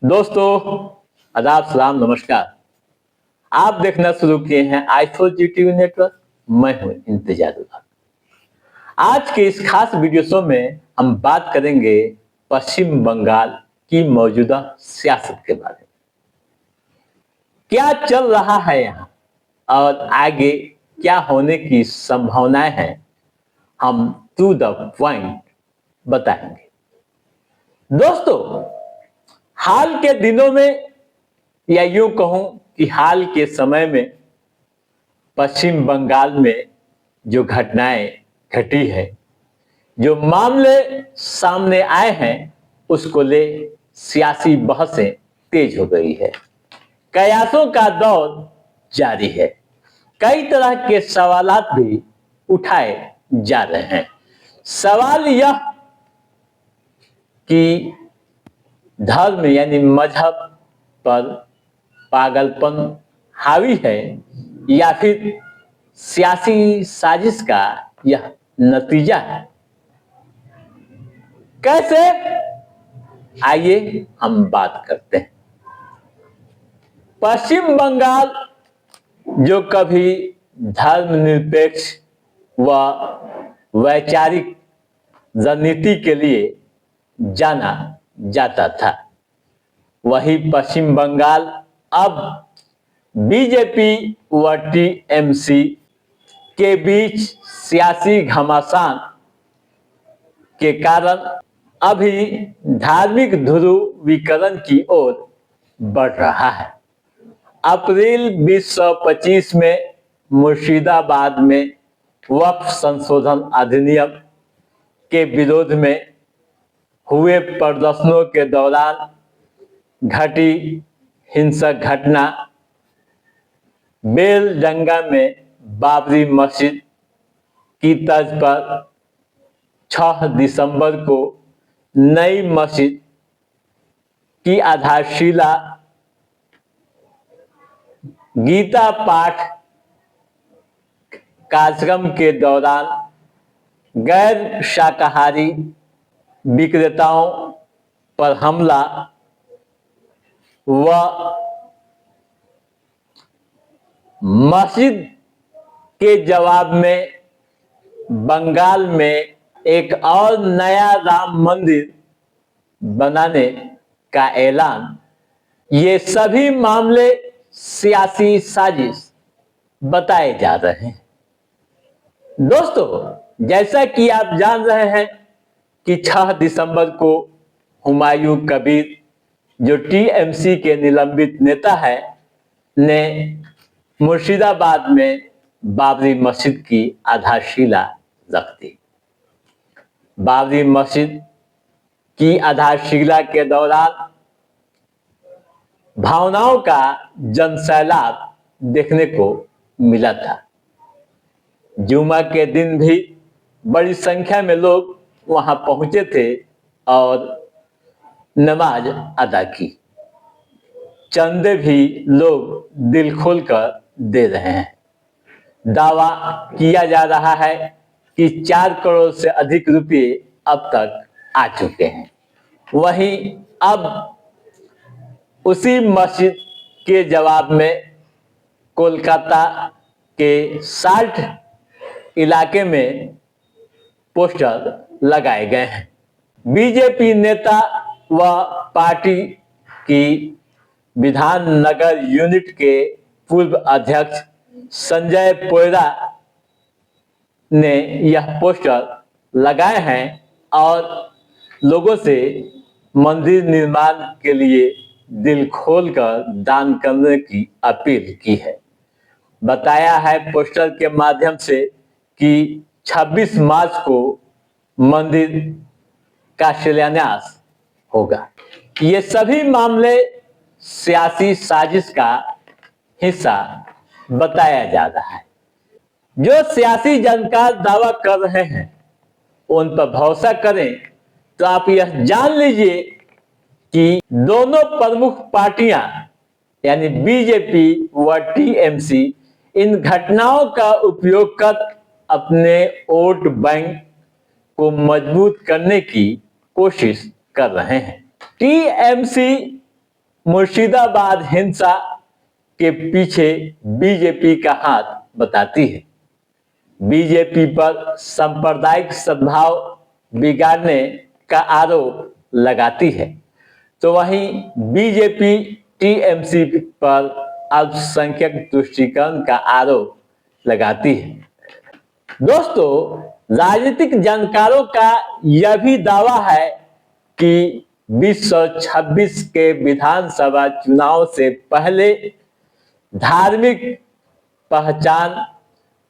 दोस्तों, आदाब, सलाम, नमस्कार। आप देखना शुरू किए हैं आईफोन टीवी नेटवर्क। मैं हूं इंतजारुल्लाह। आज के इस खास वीडियो शो में हम बात करेंगे पश्चिम बंगाल की मौजूदा सियासत के बारे में। क्या चल रहा है यहाँ और आगे क्या होने की संभावनाएं हैं, हम टू द पॉइंट बताएंगे। दोस्तों, हाल के दिनों में या यूं कहूं कि हाल के समय में पश्चिम बंगाल में जो घटनाएं घटी है, जो मामले सामने आए हैं, उसको ले सियासी बहसें तेज हो गई है। कयासों का दौर जारी है। कई तरह के सवालात भी उठाए जा रहे हैं। सवाल यह कि धर्म यानी मजहब पर पागलपन हावी है या फिर सियासी साजिश का यह नतीजा है। कैसे? आइए हम बात करते हैं। पश्चिम बंगाल जो कभी धर्मनिरपेक्ष व वैचारिक रणनीति के लिए जाना जाता था, वही पश्चिम बंगाल अब बीजेपी व टीएमसी के बीच सियासी घमासान के कारण अभी धार्मिक ध्रुवीकरण की ओर बढ़ रहा है। अप्रैल 2025 में मुर्शिदाबाद में वक्फ संशोधन अधिनियम के विरोध में हुए प्रदर्शनों के दौरान घटी हिंसक घटना, बेलडंगा में बाबरी मस्जिद की तर्ज पर 6 दिसंबर को नई मस्जिद की आधारशिला, गीता पाठ कार्यक्रम के दौरान गैर शाकाहारी विक्रेताओं पर हमला व मस्जिद के जवाब में बंगाल में एक और नया राम मंदिर बनाने का ऐलान, ये सभी मामले सियासी साजिश बताए जा रहे हैं। दोस्तों, जैसा कि आप जान रहे हैं कि 6 दिसंबर को हुमायूं कबीर जो टीएमसी के निलंबित नेता है, ने मुर्शिदाबाद में बाबरी मस्जिद की आधारशिला रख दी। बाबरी मस्जिद की आधारशिला के दौरान भावनाओं का जनसैलाब देखने को मिला था। जुमा के दिन भी बड़ी संख्या में लोग वहां पहुंचे थे और नमाज अदा की। चंदे भी लोग दिल खोलकर दे रहे हैं। दावा किया जा रहा है कि 4 करोड़ से अधिक रुपए अब तक आ चुके हैं। वहीं अब उसी मस्जिद के जवाब में कोलकाता के साल्ट इलाके में पोस्टर लगाए गए हैं। बीजेपी नेता व पार्टी की विधान नगर यूनिट के पूर्व अध्यक्ष संजय पोयरा ने यह पोस्टर लगाए हैं और लोगों से मंदिर निर्माण के लिए दिल खोलकर दान करने की अपील की है। बताया है पोस्टर के माध्यम से कि 26 मार्च को मंदिर का शिलान्यास होगा। ये सभी मामले सियासी साजिश का हिस्सा बताया जा रहा है। जो सियासी जानकार दावा कर रहे हैं, उन पर भरोसा करें तो आप यह जान लीजिए कि दोनों प्रमुख पार्टियां यानी बीजेपी व टीएमसी इन घटनाओं का उपयोग कर अपने वोट बैंक को मजबूत करने की कोशिश कर रहे हैं। टीएमसी मुर्शिदाबाद हिंसा के पीछे बीजेपी का हाथ बताती है। बीजेपी पर सांप्रदायिक सद्भाव बिगाड़ने का आरोप लगाती है, तो वहीं बीजेपी टीएमसी पर अल्पसंख्यक तुष्टीकरण का आरोप लगाती है। दोस्तों, राजनीतिक जानकारों का यह भी दावा है कि 2026 के विधानसभा चुनाव से पहले धार्मिक पहचान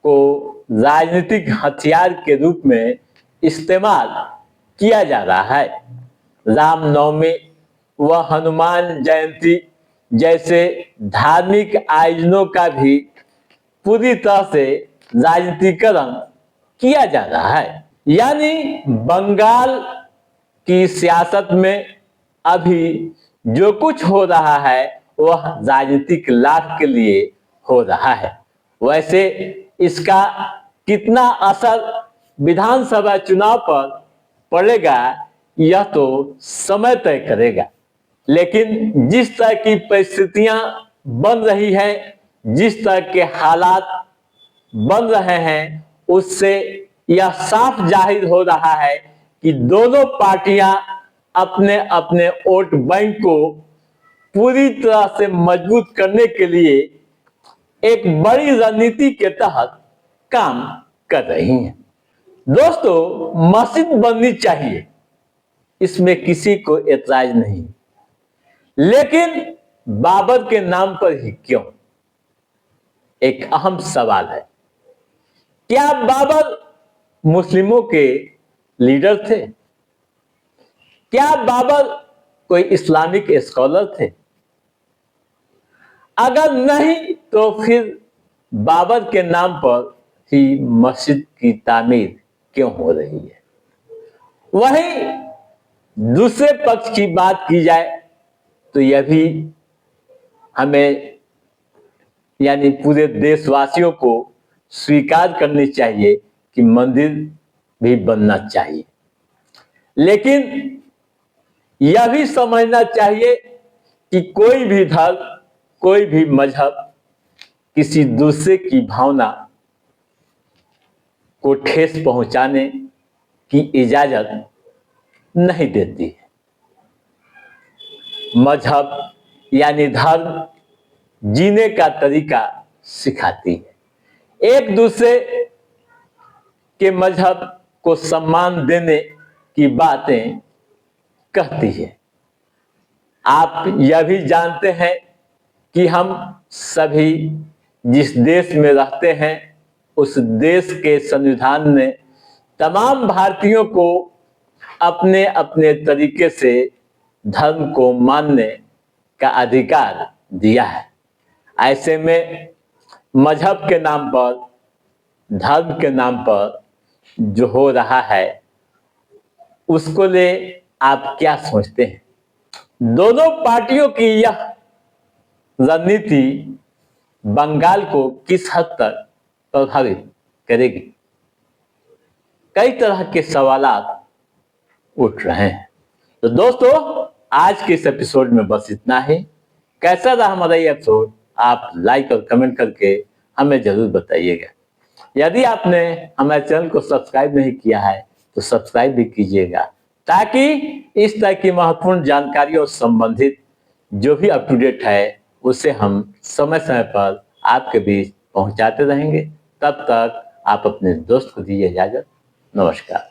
को राजनीतिक हथियार के रूप में इस्तेमाल किया जा रहा है। रामनवमी व हनुमान जयंती जैसे धार्मिक आयोजनों का भी पूरी तरह से राजनीतिकरण किया जा रहा है। यानी बंगाल की सियासत में अभी जो कुछ हो रहा है वह राजनीतिक लाभ के लिए हो रहा है। वैसे इसका कितना असर विधानसभा चुनाव पर पड़ेगा यह तो समय तय करेगा, लेकिन जिस तरह की परिस्थितियां बन रही हैं, जिस तरह के हालात बन रहे हैं, उससे यह साफ जाहिर हो रहा है कि दोनों पार्टियां अपने अपने वोट बैंक को पूरी तरह से मजबूत करने के लिए एक बड़ी रणनीति के तहत काम कर रही हैं। दोस्तों, मस्जिद बननी चाहिए, इसमें किसी को एतराज नहीं, लेकिन बाबर के नाम पर ही क्यों? एक अहम सवाल है। क्या बाबर मुस्लिमों के लीडर थे? क्या बाबर कोई इस्लामिक स्कॉलर थे? अगर नहीं तो फिर बाबर के नाम पर ही मस्जिद की तामीर क्यों हो रही है? वहीं दूसरे पक्ष की बात की जाए तो यह भी हमें यानी पूरे देशवासियों को स्वीकार करनी चाहिए कि मंदिर भी बनना चाहिए, लेकिन यह भी समझना चाहिए कि कोई भी धर्म, कोई भी मजहब किसी दूसरे की भावना को ठेस पहुंचाने की इजाजत नहीं देती है। मजहब यानी धर्म जीने का तरीका सिखाती है, एक दूसरे के मजहब को सम्मान देने की बातें कहती है। आप यह भी जानते हैं कि हम सभी जिस देश में रहते हैं उस देश के संविधान ने तमाम भारतीयों को अपने अपने तरीके से धर्म को मानने का अधिकार दिया है। ऐसे में मजहब के नाम पर, धर्म के नाम पर जो हो रहा है उसको ले आप क्या सोचते हैं? दोनों पार्टियों की यह रणनीति बंगाल को किस हद तक प्रभावित करेगी? कई तरह के सवालात उठ रहे हैं। तो दोस्तों, आज के इस एपिसोड में बस इतना ही। कैसा रहा हमारा ये एपिसोड आप लाइक और कमेंट करके हमें जरूर बताइएगा। यदि आपने हमारे चैनल को सब्सक्राइब नहीं किया है तो सब्सक्राइब भी कीजिएगा, ताकि इस तरह की महत्वपूर्ण जानकारियों से संबंधित जो भी अप टू डेट है उसे हम समय समय पर आपके बीच पहुंचाते रहेंगे। तब तक आप अपने दोस्त को दीजिए इजाजत। नमस्कार।